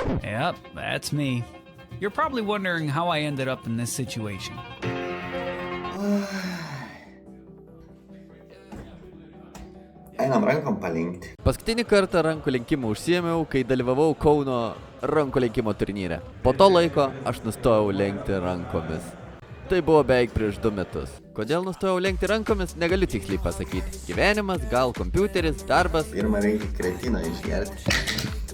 Yep, that's me. You're probably wondering how I ended up in this situation. Einam rankom palinkti. Paskutinį kartą rankų lenkimą užsiėmiau, kai dalyvavau Kauno rankų lenkimo turnyre. Po to laiko aš nustojau lenkti rankomis. Tai buvo beveik prieš 2 metus. Kodėl nustojau lenkti rankomis, negaliu tiksliai pasakyti. Gyvenimas, gal kompiuteris, darbas. Pirmą reikia kretino išgerti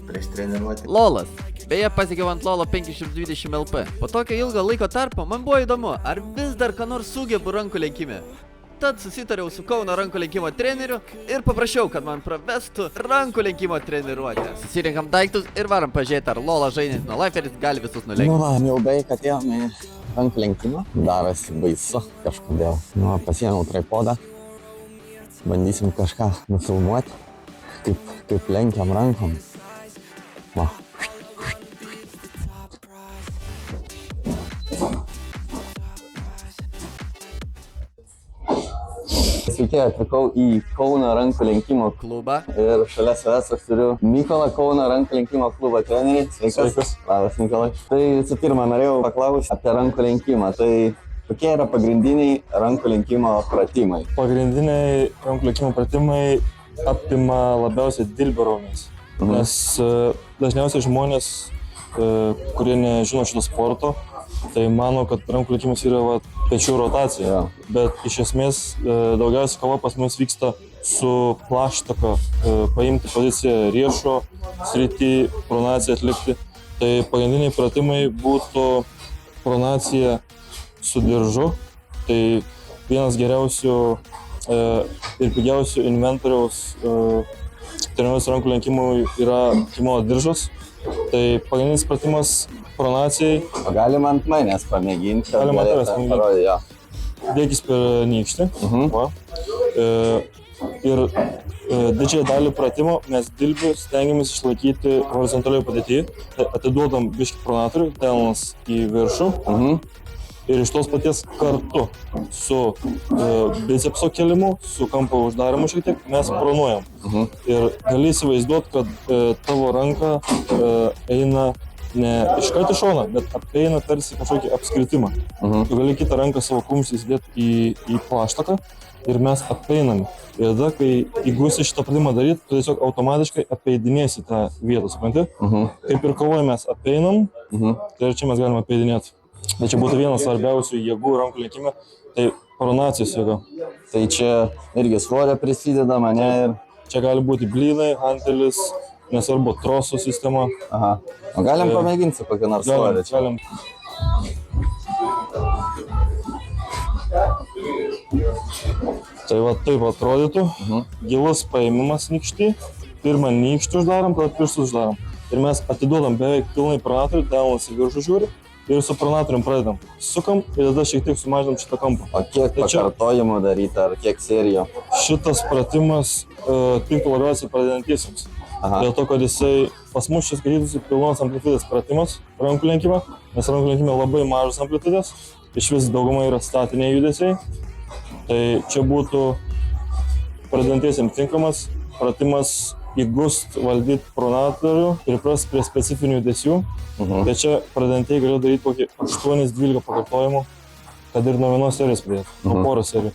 prieš treniruotę. Lolas. Beje, pasiekiau ant Lolo 520 LP. Po tokio ilgo laiko tarpo man buvo įdomu, ar vis dar ką nors sugebu rankų lenkime. Tad susitariau su Kauno rankų lenkimo treneriu ir paprašiau, kad man pravestų rankų lenkimo treniruotę. Susirinkam daiktus ir varam pažiūrėti, ar Lola žaidžiantis nuo Liferis gali visus nulenkti. Jau beveik atėjom į rankų lenkimą. Darosi baisu kažkodėl. Pasiėmiau tripodą. Bandysim kažką nufilmuoti, kaip lenkiam rankom. Va. Sveiki, atvykau į Kauno rankų lenkimo Klubą. Ir šalia savęs aš turiu Mykolą, Kauno rankų lenkimo klubo trenerį. Sveikas. Labas, Mykolai. Tai visų pirma, norėjau paklausti apie rankų lenkimą. Tai kokie yra pagrindiniai rankų lenkimo pratimai? Pagrindiniai rankų lenkimo pratimai apima labiausiai dilbio raumenis. Nes dažniausiai žmonės, kurie nežino šito sporto, tai mano, kad rankų lenkimas yra pečių rotacija. Bet iš esmės daugiausiai kova pas mus vyksta su plaštaka, paimti poziciją riešo srity, pronaciją atlikti. Tai pagrindiniai pratimai būtų pronacija su diržu. Tai vienas geriausių ir pigiausių inventoriaus treniruotės rankų lenkimui yra kimono diržas. Tai pagrindinis pratimas pronacijai. Galima ant manęs pamėginti. Galima ant manęs pamėginti. Dėkis per nykštį. Ir didžiąją dalį pratimo mes dilbių stengiamės išlaikyti horizontaliai padėtyje. Tai atiduodam biškį pronatorių, delnas į viršų. Ir iš tos paties kartu su bicepso kėlimu, su kampo uždarimu šiek tiek, mes pronuojam. Ir gali įsivaizduoti, kad tavo ranka eina ne iškart į šoną, bet eina tarsi kažkokį apskritimą. Tu gali kitą ranką savo kumštį įsidėti į plaštaką ir mes apeiname. Ir tada, kai įgūsi šitą pratimą daryti, tu tiesiog automatiškai apeidinėsi tą vietą, supranti? Kaip ir kovoje mes apeinam, tai ir čia mes galime apeidinėti. Tai čia būtų vienas svarbiausių jėgų rankų lenkime, tai pronacijos jėga. Tai čia irgi svorio prisideda mane ir... Čia gali būti blynai, hantelis, nesvarbu, trosų sistema. O galim pamėginti su kokią nors svorį čia? Galim. Tai va taip atrodytų. Gilus paėmimas nykštį. Pirmą nykštį uždarom, tada pirštus uždarom. Ir mes atiduodam beveik pilnai pronatorių, delnas į viršų žiūri. Ir su pronatorium pradedam. Sukam ir tada šiek tiek sumažinam šitą kampą. O kiek pakartojimų daryti ar kiek serijų? Šitas pratimas tiktų labiausiai pradedantiesiems. Dėl to, kad jisai pas mus čia skaitytųsi pilnos amplitudės pratimas rankų lenkime, nes rankų lenkime labai mažas amplitudės, iš vis dauguma yra statiniai judesiai. Tai čia būtų pradedantiesiems tinkamas pratimas įgust valdyti pronatorių, priprast prie specifinių judesių. Tai čia pradedantieji galėjo daryti kokį 8-12 pakartojimų, kad ir nuo vienos serijos pradėti, nuo poros serijų.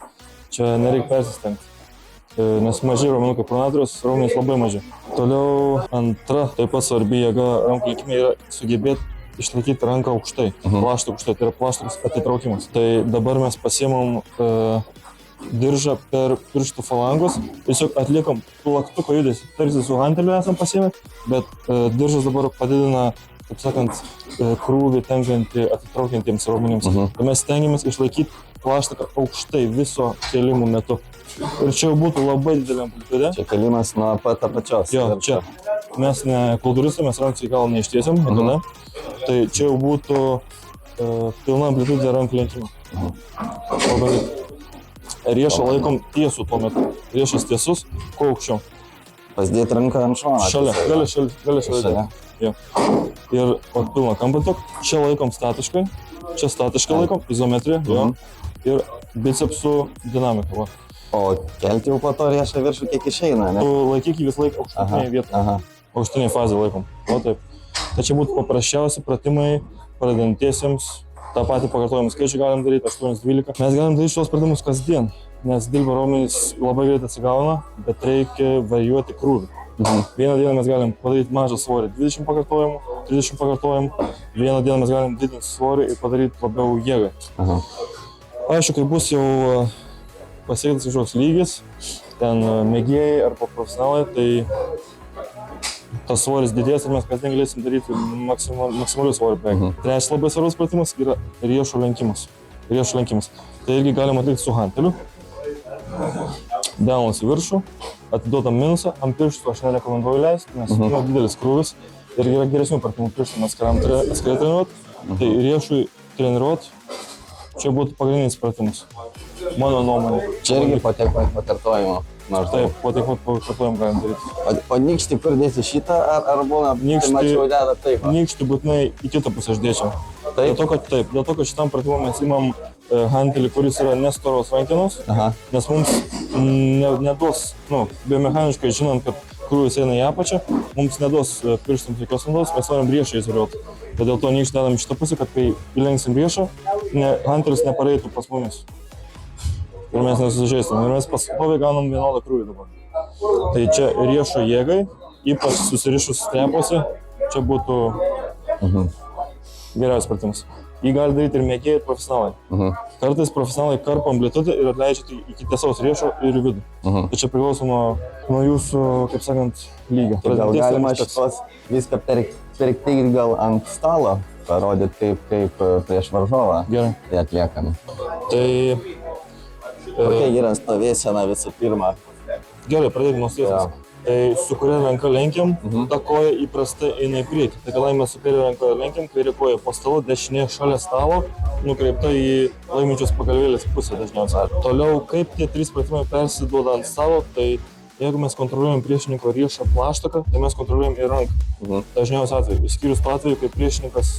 Čia nereikia persistengti, nes maži raumenukai pronatorius, raumenys labai maži. Toliau antra, taip pat svarbi jėga rankų lenkime yra sugebėti išlaikyti ranką aukštai, plaštą aukštai, tai yra plaštakos atitraukimas. Tai dabar mes pasiemam diržą per pirštų falangus, tiesiog atliekam plaktuko judesį. Tarsi su hanteliu esam pasiėmę, bet diržas dabar padidina, taip sakant, krūvį tenkantį atitraukiantiems raumenims. Tai mes stengiamės išlaikyti plaštaką aukštai viso kėlimų metu. Ir čia jau būtų labai didelė amplitudė. Čia kėlimas nuo pat apačios. Jo, čia. Mes ne kultūristai, mes rankų į galą neištiesiam, tai čia jau būtų pilna amplitudė rankų lenkimo. Riešą laikom tiesų tuo metu. Riešas tiesus, kuo aukščiau. Pasidėti ranką ant šono. Šalia, gali šalia. Jo. Ir pilną kampą tok. Čia laikom statiškai, čia statiškai laikom, izometrija, jo. Ir bicepsų dinamika, va. O kelti jau po to riešą viršų kiek išeina, ne? Tu laikyk jį vis laik aukštutinėje vietoje. Aukštutinėje fazėje laikom. O taip. Tai čia būtų paprasčiausi pratimai pradedantiesiems. Ta patį pakartojimų skaičių galim daryti 8-12. Mes galim daryti šios pratimus kasdien, nes dilbio raumenys labai greit atsigauna, bet reikia varijuoti krūvį. Vieną dieną mes galim padaryti mažą svorį 20 pakartojimų, 30 pakartojimų. Vieną dieną mes galim didinti svorį ir padaryti labiau jėgą. Aišku, kai bus jau pasiektas kažkoks lygis, ten mėgėjai arba profesionalai, tai tas svoris didės ir mes kasdien galėsim daryti maksimalių svorį beveik. Trečias labai svarbus pratimas yra riešo lenkimas. Tai irgi galima atlikti su hanteliu. Delnas į viršų, atiduodam minusą, ant pirštų aš nerekomenduoju leisti, nes didelis krūvis ir yra geresnių pratimų pirštų atskirai treniruoti. Tai riešui treniruoti čia būtų pagrindinis pratimas, mano nuomonė. Čia irgi po tiek pat pakartojimo. Taip, po tiek pat pakartojimų galim daryti. O nykštį kur dėsi šitą ar būna, mačiau deda taip? Nykštį būtinai į kitą pusę aš dėčiau. Dėl to, kad šitam pratimui mes imam hantelį, kuris yra nestoros rankenos, nes mums neduos, biomechaniškai žinant, kad krūvis eina į apačią, mums neduos pirštams jokios naudos, mes norim riešą izoliuoti. Dėl to nykštį dedam į šitą pusę, kad kai įlenksim riešą, hantelis nepareitų pas mumis. Ir mes nesusižeisim. Ir mes pastoviai gaunam vienodą krūvį dabar. Tai čia riešo jėgai, ypač susirišus strepuose, čia būtų geriausias pratimas. Jį gali daryti ir mėgėjai, ir profesionalai. Kartais profesionalai karpo amplitudę ir atleidžia tai iki tiesaus riešo ir į vidų. Tai čia priklauso nuo jūsų, kaip sakant, lygio. Tai gal galima šitos viską pirkti ir gal ant stalo parodyti, kaip prieš varžovą tai atliekam. Tai... Kokia yra stovėsena visų pirma? Gerai, pradėkime nuo stovėsenos. Tai su kuria ranka lenkiam, ta koja įprastai eina į priekį. Tai kadangi mes su kairė ranka lenkiam, kairė koja po stalu, dešinė šalia stalo, nukreipta į laiminčios pagalvėlės pusę dažniausiai. Toliau, kaip tie trys pratimai persiduoda ant stalo, tai jeigu mes kontroliuojam priešininko riešą plaštaką, tai mes kontroliuojam ir ranką. Dažniausiai atveju, išskyrus tuo atveju, kai priešininkas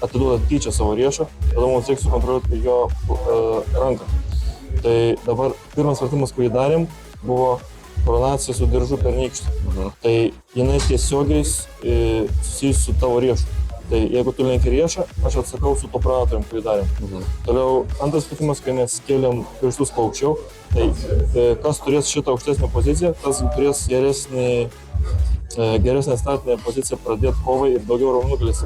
atiduoda tyčia savo riešą, tada mums reikia sukontroliuoti jo ranką. Tai dabar pirmas pratimas, kurį darėm, buvo pronacija su diržu per nykštį. Tai jinai tiesiogiai susijusi su tavo riešu. Tai jeigu tu lenki riešą, aš atsakau su to pronatorium, kurį darėm. Toliau antras pratimas, kai mes kėlėm pirštus paaukščiau, tai kas turės šitą aukštesnę poziciją, tas turės geresnę startinę poziciją pradėti kovai ir daugiau raumenų galės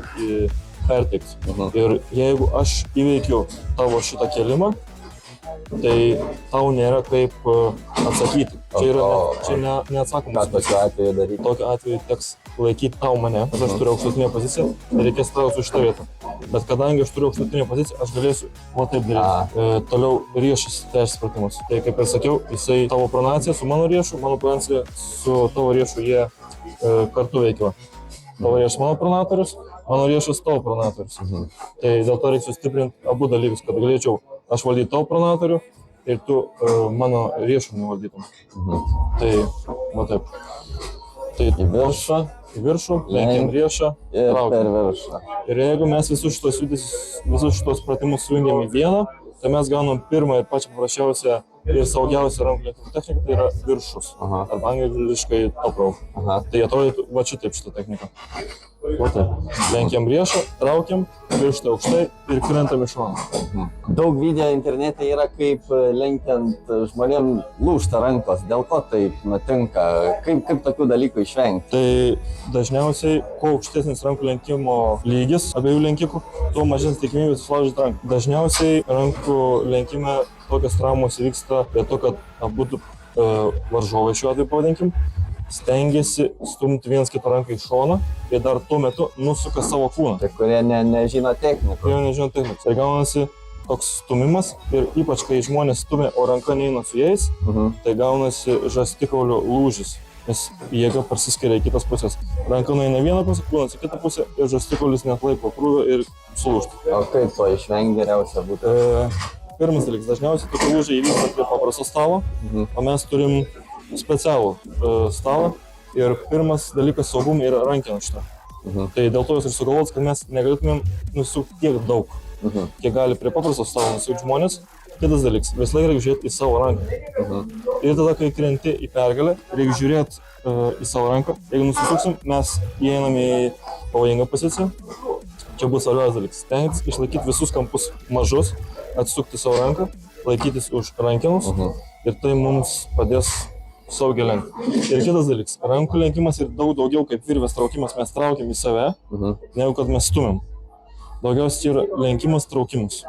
perteikti. Ir jeigu aš įveikiu tavo šitą kėlimą, tai tau nėra kaip atsakyti. Čia neatsakomas. Ką tokiu atveju daryti? Tokiu atveju teks laikyti tau mane, nes aš turiu aukštutinę poziciją, tai reikės tau su šitą vietą. Bet kadangi aš turiu aukštutinę poziciją, aš galėsiu taip daryti. Toliau riešas, trečias pratimas. Tai kaip ir sakiau, jisai tavo pronacija su mano riešu, mano pronacija su tavo riešu, jie kartu veikia. Tavo riešas mano pronatorius, mano riešas tavo pronatorius. Tai dėl to reikia sustiprinti abu dalykus, kad galėčiau aš valdyti tavo pronatorių ir tu mano riešų nevaldytum. Tai, va taip. Tai į viršų, lenkiam riešą, traukiam. Ir jeigu mes visus šitos pratimus sujungiam į vieną, tai mes gaunam pirmą ir pačią paprasčiausią ir saugiausią rankų lenkimo techniką, tai yra viršus. Arba angliškai top rope. Tai atrodytų va šitaip šitą techniką. Va taip. Lenkiam riešą, traukiam, pirštą aukštai ir krentam į šoną. Daug video internete yra, kaip lenkiant žmonėm lūžta rankos. Dėl ko taip nutinka? Kaip tokių dalykų išvengti? Tai dažniausiai, kuo aukštesnis rankų lenkimo lygis abiejų lenkikų, tuo mažesnė tikimybė susilaužyti ranką. Dažniausiai rankų lenkime tokios traumos įvyksta dėl to, kad abudu varžovai šiuo atveju pavadinkim, stengiasi stumti vienas kitą ranką į šoną ir dar tuo metu nusuka savo kūną. Tai kurie nežino technikų. Tai gaunasi toks stumimas ir ypač kai žmonės stumia, o ranka neina su jais, tai gaunasi žastikaulio lūžis, nes jėga persiskiria į kitas pusės. Ranka nueina vieną pusę, kūnas į kitą pusę ir žastikaulis neatlaiko krūvio ir sulūžta. O kaip to išvengti geriausia būtų? Pirmas dalykas, dažniausiai tokie lūžiai įvyksta prie paprasto stalo, o mes turim specialų stalą ir pirmas dalykas saugumai yra rankena šitą. Tai dėl to jūs ir sugalvots, kad mes negalėtumėm nusukti tiek daug, kiek gali prie paprasto stalo nusukti žmonės. Kitas dalykas, vis laik reikia žiūrėti į savo ranką. Ir tada, kai krenti į pergalę, reikia žiūrėti į savo ranką. Jeigu nusisuksim, mes įeinam į pavojinga pozicija. Čia bus svarbiausias dalykas. Stengtis išlaikyti visus kampus mažus, atsukti savo ranką, laikytis už rankenus ir tai mums padės saugiai lenkti. Ir kitas dalykas, rankų lenkimas ir daug daugiau kaip virvės traukimas, mes traukiam į save, negu kad mes stumim. Daugiausiai yra lenkimas traukimus.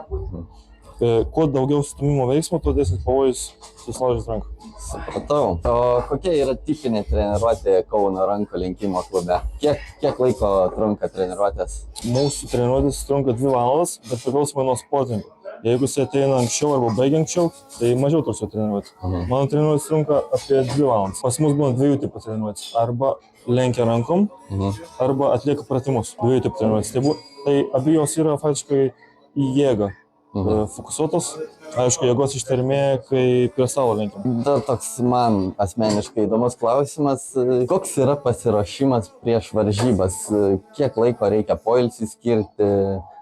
Kuo daugiau stumimo veiksmo, tuo didesnis pavojus susilaužyti ranką. Supratau. O kokia yra tipinė treniruotė Kauno rankų lenkimo klube? Kiek laiko trunka treniruotės? Mūsų treniruotės trunka 2 valandas, bet priklausomai nuo sportininkų. Jeigu jis ateina anksčiau arba baigia anksčiau, tai mažiau truks treniruotės. Mano treniruotės trunka apie 2 valandas. Pas mus būna 2 tipų treniruotės. Arba lenkia rankom, arba atlieka pratimus. 2 tipų treniruotės. Tai abi jos yra faktiškai į jėgą fokusuotos. Aišku, jėgos ištvermė, kai prie stalo lenkiam. Dar toks man asmeniškai įdomus klausimas. Koks yra pasiruošimas prieš varžybas? Kiek laiko reikia poilsį skirti?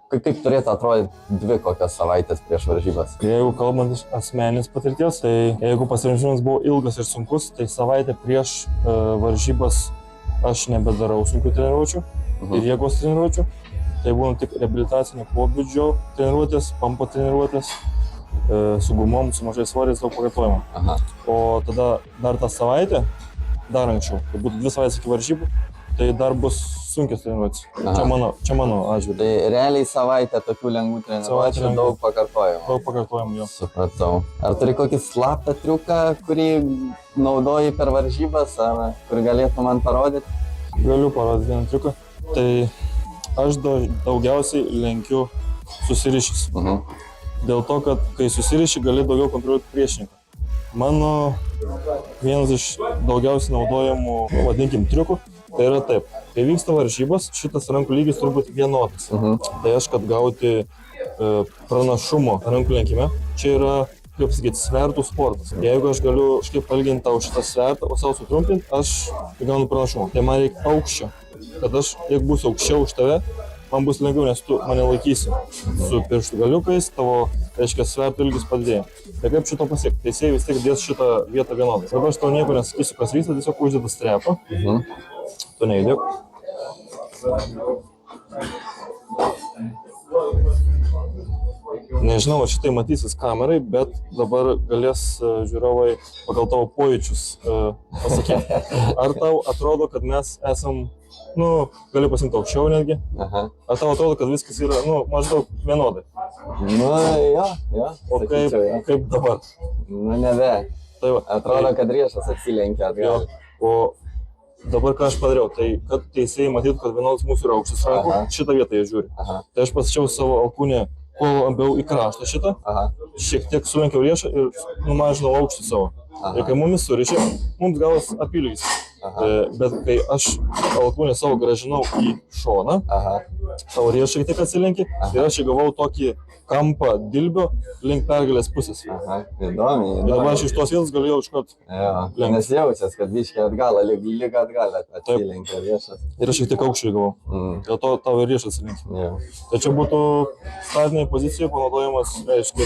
Kaip turėtų atrodyti 2 kokios savaitės prieš varžybas? Jeigu kalbant iš asmeninės patirties, tai jeigu pasiruošimas buvo ilgas ir sunkus, tai savaitę prieš varžybas aš nebedarau sunkių treniruočių ir jėgos treniruočių. Tai būna tik reabilitacinio pobūdžio treniruotės, pampo treniruotės, su gumom, su mažais svoriais, daug pakartojimo. O tada dar tą savaitę, dar anksčiau, tai būtų 2 savaitės iki varžybų, tai dar bus sunkios treniruotės. Čia mano atžvilgiu. Tai realiai savaitę tokių lengvų treniruočių, daug pakartojimo. Daug pakartojimo, jo. Supratau. Ar turi kokį slaptą triuką, kurį naudoji per varžybas, ar kur galėtum man parodyti? Galiu parodyti vieną triuką. Tai aš daugiausiai lenkiu susirišęs. Dėl to, kad kai susiriši, gali daugiau kontroliuoti priešininką. Mano vienas iš daugiausiai naudojamų, vadinkim, triukų, tai yra taip. Kai vyksta varžybos, šitas rankų lygis turi būti vienodas. Tai aš, kad gauti pranašumo rankų lenkime, čia yra, kaip sakyti, svertų sportas. Jeigu aš galiu kažkaip palyginti tau šitą svertą, o savo sutrumpinti, aš gaunu pranašumą. Tai man reikia aukščio. Kad aš, jeigu būsiu aukščiau už tave, man bus lengviau, nes tu mane laikysi su pirštų galiukais, tavo, reiškia, svertų ilgis padidėja. Tai kaip šito pasiekti? Teisėjai vis tiek dės šitą vietą vienodai. Dabar aš tau nieko nesakysiu, kas vyksta, tiesiog uždėtas strepą. Tu neįdėk. Nežinau, ar šitai matysis kamerai, bet dabar galės žiūrovai pagal tavo pojūčius pasakyti. Ar tau atrodo, kad mes esam, gali pasimti aukščiau netgi? Ar tau atrodo, kad viskas yra, maždaug vienodai? Jo. O kaip dabar? Nebe. Tai va, atrodo, kad riešas atsilenkia atgal. O dabar ką aš padariau, tai kad teisėjai matytų, kad vienodas mūsų yra aukštis rankų, šitą vietą jie žiūri. Tai aš pasičiau savo alkūnę kuo labiau į kraštą šitą, šiek tiek sulenkiau riešą ir numažinau aukštį savo. Ir kai mumis surišė, mums gavos apylygis. Bet kai aš alkūnę savo grąžinau į šoną, savo riešą šiek tiek atsilenkė ir aš įgavau tokį kampą dilbio link pergalės pusės. Įdomiai. Ir dabar aš iš tos vietos galėjau iškart lenkti. Nes jaučias, kad biškiai atgal, lyg atgal atsilenkia riešas. Ir aš šiek tiek aukščiau įgavau. Dėl to tavo ir riešas atsilenkė. Tai čia būtų startinėje pozicijoje panaudojamas, reiškia,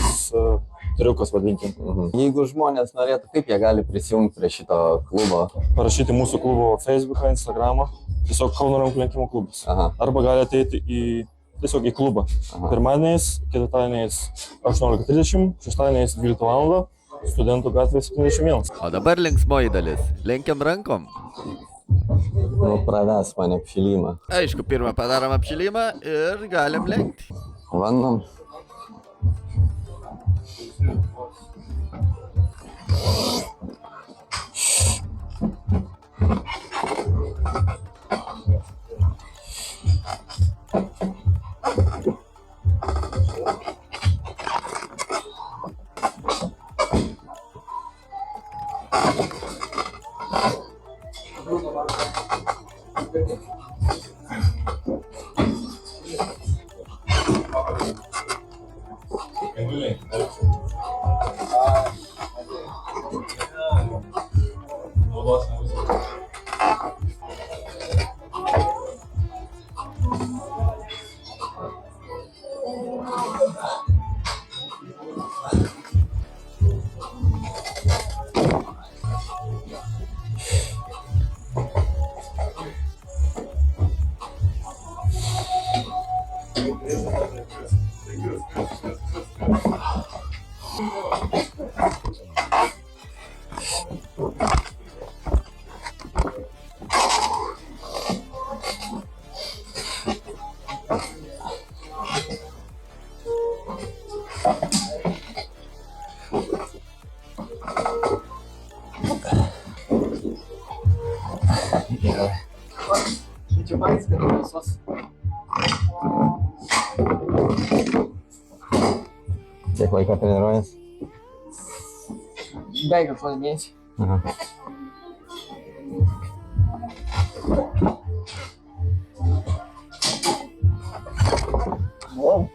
triukas, vadinkim. Jeigu žmonės norėtų, kaip jie gali prisijungti prie šito klubo? Parašyti mūsų klubo Facebooką, Instagramą, tiesiog Kauno rankų lenkimo klubas. Arba gali ateiti tiesiog į klubą. Pirmadieniais, ketvirtadieniais 18:30, šeštadieniais 12 val. Studentų gatvė 71. O dabar linksmoji dalis. Lenkiam rankom. Praves mane apšilimą. Aišku, pirmą padarom apšilimą ir galim lenkti. Vandom. Kiek laiko treniruojas? Beveik 8 mėnesiai. Aha. Wow.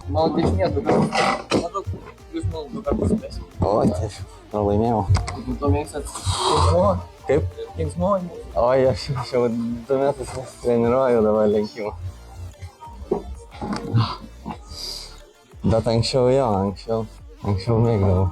Mano dešinė 2 kartus. Maždaug plius minus 2 kartus mėsiu. O, tai laimėjau. Tu to mėgstat linksmumo? Kaip? Linksmumo? Oi, aš jau 2 metus treniruoju dabar lenkimą. Bet anksčiau jo, anksčiau mėgdavau.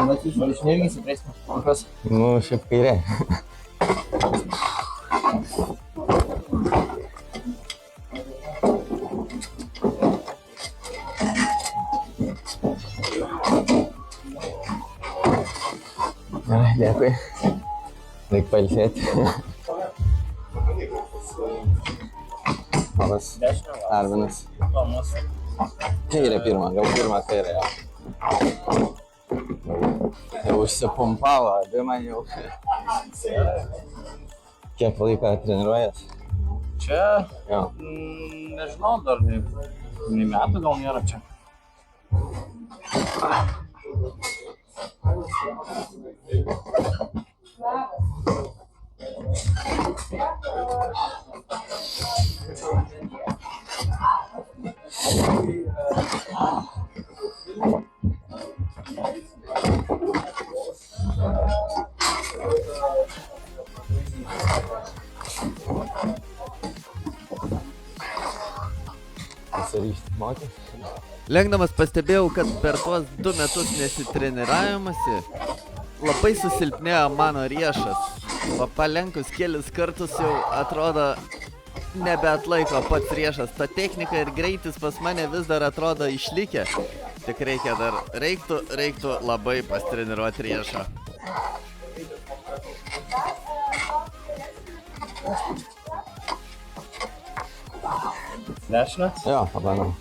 Matysiu, dešinė irgi stipresnė. O kas? Nu, šiaip kairė. Gerai, dėkui. Reik pailsėti. Labas. Arvinas. Kairė pirmą, gal pirmą kairę jau. Jau užsipumpavo, abi man jau. Kiek laiko treniruojas? Čia, Jo. nežinau, dar nei metų gal nėra čia. Pasiryžti mokyti. Lenkdamas pastebėjau, kad per tuos 2 metus nesitreniravimasi labai susilpnėjo mano riešas. O palenkus kelis kartus jau atrodo nebeatlaiko pats riešas. Ta technika ir greitis pas mane vis dar atrodo išlikę. Tik reikia dar, reiktų labai pastreniruoti riešą. Dešinę? Jo, pabandom.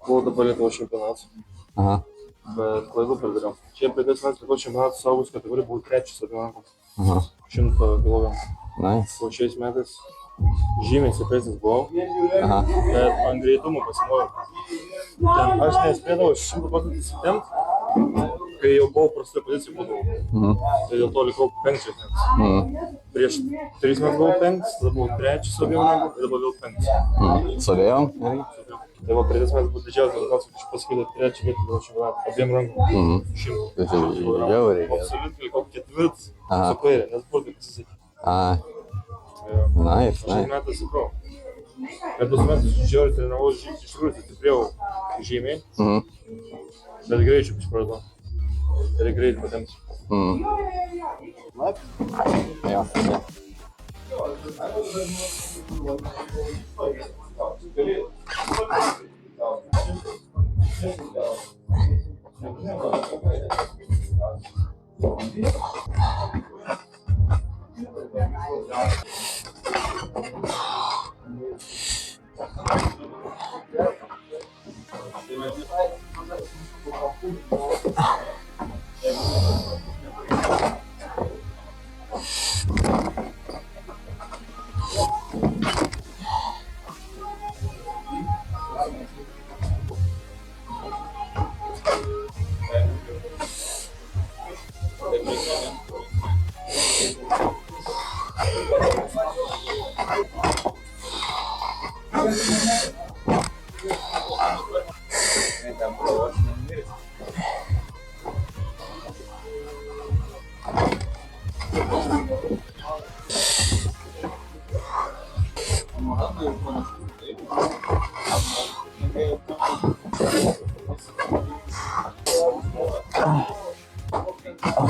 Buvau dabar Lietuvos čempionatas, Aha. bet klaidų pridariau. Čia praeitais metais Lietuvos čempionatas saugus kategorijų buvau 3 abiem rankom. Aha. 100 kg. Nice. O šiais metais žymiai stipresnis buvau, Aha. bet ant greitumo pasimoviau. Ten aš nespėdavau 100% įsitempt, kai jau buvau prastoj pozicijoj būdavau. Tai dėl to likau 5 metais. Prieš 3 metus buvau 5, tada buvau 3 su abiem rankom ir dabar vėl 5. Sudėjom? Gerai. Tai va, praeitais metais buvo didžiausias rezultatas, kad aš paskydau 3 vietą dėl čempionato, abiem rankom. 100. Tai jau reikia. Absoliučiai likau 4 Aha. su kairė, nes burtai pasisakė. A, nice, Šiais nice. metais sakau. Bet tos metus žiauriai trenavau, iš tikrųjų stiprėjau žymiai, bet greičiau išpratau. Ir greit patempti. Jo, jo.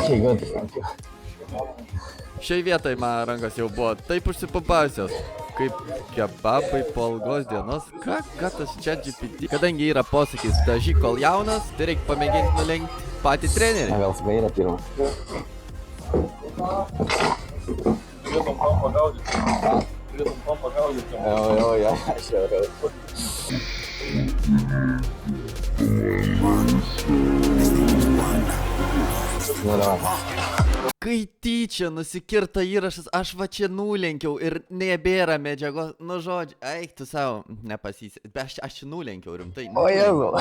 Okay, good. Thank you. Šiai vietai man rankos jau buvo taip užsipumpausios, kaip kebabai po ilgos dienos. Ką tas ChatGPT? Kadangi yra posakis dažyk kol jaunas, tai reikia pamėginti nulenkti patį trenerį. Gal su gairė pirmą. Turėtum tam pagaudyti. Jo, aš jau. Nu, davai. Kai tyčia nusikirta įrašas, aš va čia nulenkiau ir nebėra medžiagos. Nu žodžiu, eik tu savo, nepasisė. Bet aš čia nulenkiau rimtai. O Jėzau.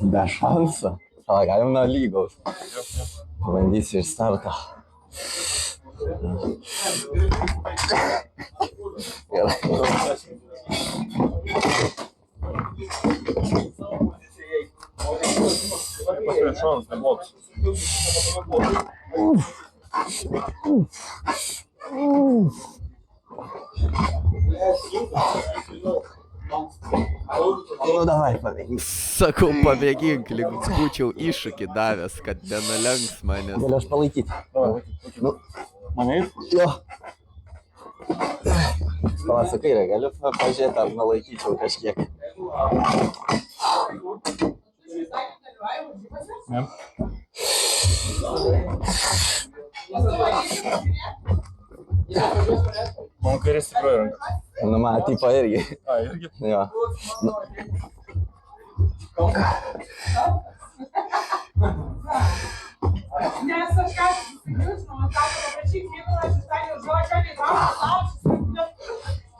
Be šansų. Galim nuo lygos. Pabandysiu iš starto. Gerai. Pasvėt šansas, neblogas. Nu, davai, pamėgink. Sakau, pamėgink, lyg būčiau iššūkį davęs, kad nenulenks manęs. Galiu aš palaikyti. Nu, Mane? jo. Pala, kairę, galiu pažiūrėti, ar nulaikyčiau kažkiek. Ne. Man kairė stipriuoja ranka. Nu, man tipo irgi. A, irgi? Jo. Nu. Nes aš ką jūs, man sako, paprašyk vieną, aš įstengiau žodžią, ką neįtraukiu,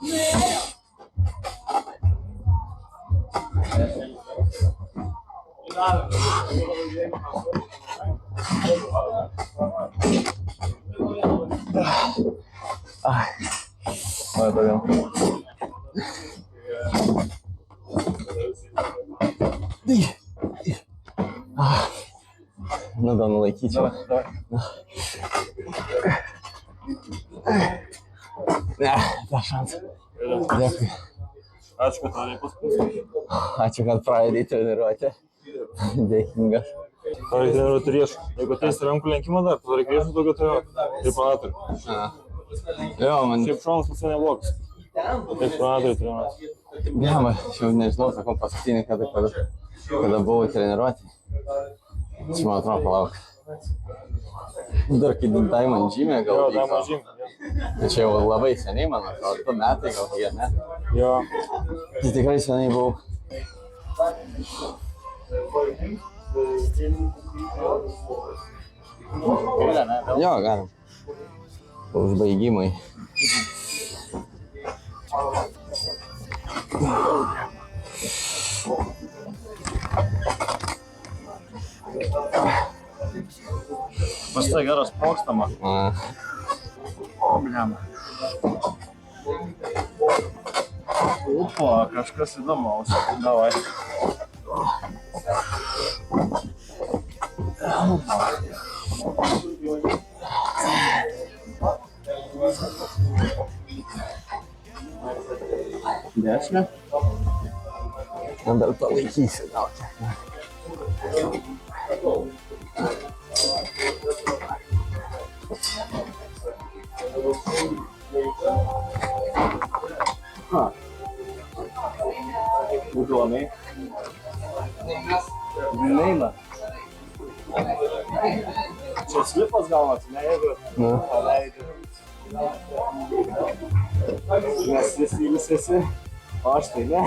nuėjo. Ai. Vai, tá vendo? Nu, gal nulaikyčiau. Ne, be šansų. Dėkui. Ačiū, kad tave paspūstai. Ačiū, kad pravedei treniruotę. Dėkingas. Tau reikia treniruoti riešų. Jeigu ateisi rankų lenkimą dar, tada reikia riešų daugiau treniruoti. Tai pranatorių. Jo, man... Šiaip šonas visai neblogas. Tai pranatorių treniruoti. Ne, aš jau nežinau, sakau, paskutinį, kada buvau treniruoti. Čia man atrodo, palauk. Dar kai Diamond Gym'e gal Jo, vyko. Diamond Gym. Čia jau labai seniai, man atrodo, 2 metai gal jie, ne? Jo. Tai tikrai seniai buvau. Jo, galim. Užbaigimai. Pas tai geras sprogstama. Bliam. Opa, kažkas įdomaus. Davai. Dešinę? Dar palaikysiu gal čia. Įdomiai. Neina. Čia slipas gaunasi, ne, jeigu paleidžiu. Nes visi ilsėsi, o aš tai ne.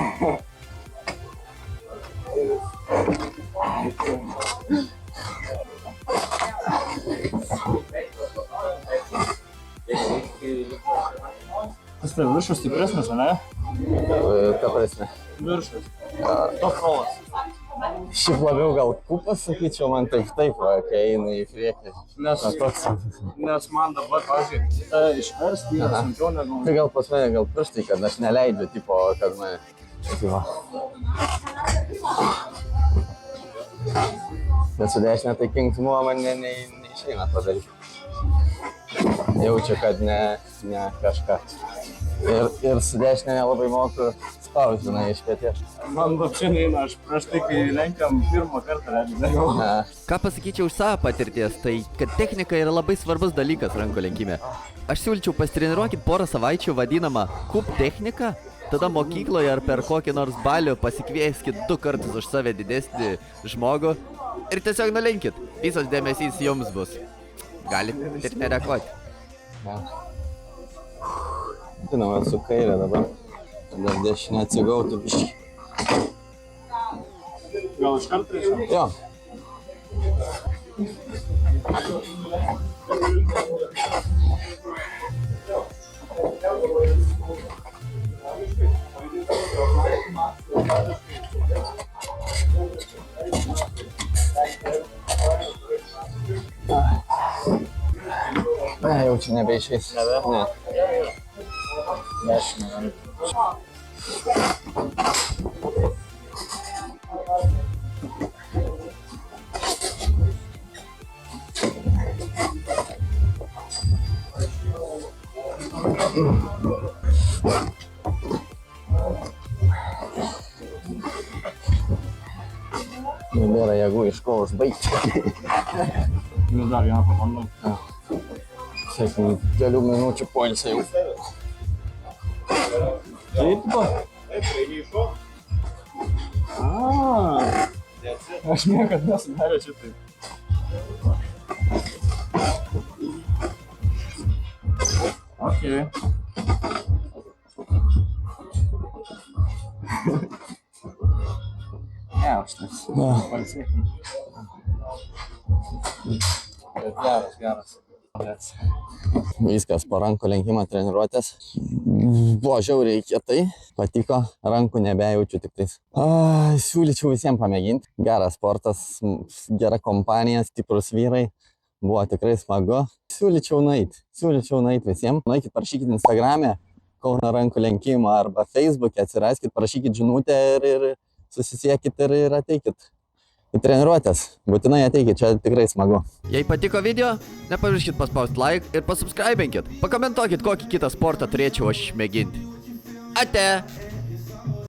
Tas tai viršus stipresnis, ne? Ką prasme? Viršus. Toks rolas. Šiaip labiau gal kupas, sakyčiau, man taip, va, kai eina į priekį. Nes man dabar, pavyzdžiui, išversti yra sunkiau negu... Tai gal pas mane gal pirštai, kad aš neleidžiu, tipo, kad mane... Tai va. Bet su dešinė tai kinktumo man neišeina padaryti. Jaučiu, kad ne kažką. Ir su dešinė nelabai moku spausdina iš pėties. Man čia neina, aš prieš tai, kai lenkiam pirmą kartą leidžiu. Ką pasakyčiau už savo patirties, tai kad technika yra labai svarbus dalykas rankų lenkime. Aš siūlyčiau pasitreniruokit porą savaičių vadinamą kup techniką, tada mokykloje ar per kokį nors balių pasikvieskit 2 kartus už save didesnį žmogų ir tiesiog nulenkit. Visas dėmesys jums bus. Galit ir nereaguoti. Žinoma, su kairė dabar. Dar dešinė atsigautų biškį. Gal iš karto reikia? Jo. Ne, jau čia nebeišeis. Ne. Dešinė. Nebėra jėgų iš ko užbaigti. Jūs dar vieną pabandom. Sakykim, kelių minučių poilsio jau. Taip, va. Aš niekad nesudarė šitaip. Okei. Neaukštas. Palsėkim. Bet geras. Viskas po rankų lenkimo treniruotės. Buvo žiauriai kietai, patiko, rankų nebejaučiu tik tais. Siūlyčiau visiems pamėginti. Geras sportas, gera kompanija, stiprus vyrai. Buvo tikrai smagu. Siūlyčiau nueiti visiems. Nueikit, parašykit Instagram'e Kauno rankų lenkimo arba Facebook'e, atsiraskit, parašykit žinutę ir susisiekit ir ateikit. Į treniruotės, būtinai ateikit, čia tikrai smagu. Jei patiko video, nepamirškit paspausti like ir pasubscribinkit. Pakomentuokit, kokį kitą sportą turėčiau aš mėginti. Ate!